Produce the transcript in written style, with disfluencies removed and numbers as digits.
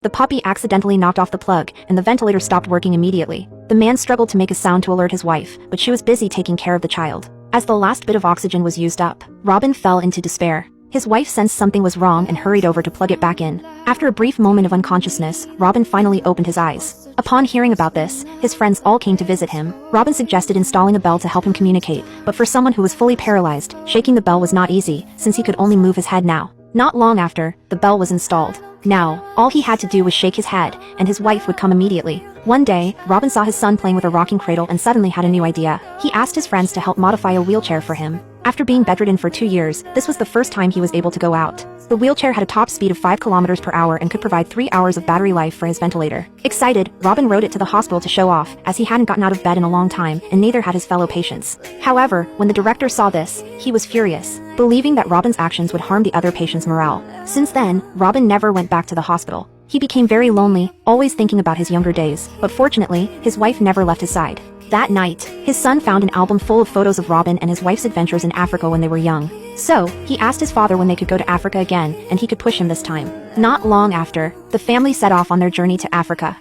The puppy accidentally knocked off the plug, and the ventilator stopped working immediately. The man struggled to make a sound to alert his wife, but she was busy taking care of the child. As the last bit of oxygen was used up, Robin fell into despair. His wife sensed something was wrong and hurried over to plug it back in. After a brief moment of unconsciousness, Robin finally opened his eyes. Upon hearing about this, his friends all came to visit him. Robin suggested installing a bell to help him communicate, but for someone who was fully paralyzed, shaking the bell was not easy, since he could only move his head now. Not long after, the bell was installed. Now, all he had to do was shake his head, and his wife would come immediately. One day, Robin saw his son playing with a rocking cradle and suddenly had a new idea. He asked his friends to help modify a wheelchair for him. After being bedridden for 2 years, this was the first time he was able to go out. The wheelchair had a top speed of 5 kilometers per hour and could provide 3 hours of battery life for his ventilator. Excited, Robin rode it to the hospital to show off, as he hadn't gotten out of bed in a long time, and neither had his fellow patients. However, when the director saw this, he was furious, believing that Robin's actions would harm the other patients' morale. Since then, Robin never went back to the hospital. He became very lonely, always thinking about his younger days, but fortunately, his wife never left his side. That night, his son found an album full of photos of Robin and his wife's adventures in Africa when they were young. So, he asked his father when they could go to Africa again, and he could push him this time. Not long after, the family set off on their journey to Africa.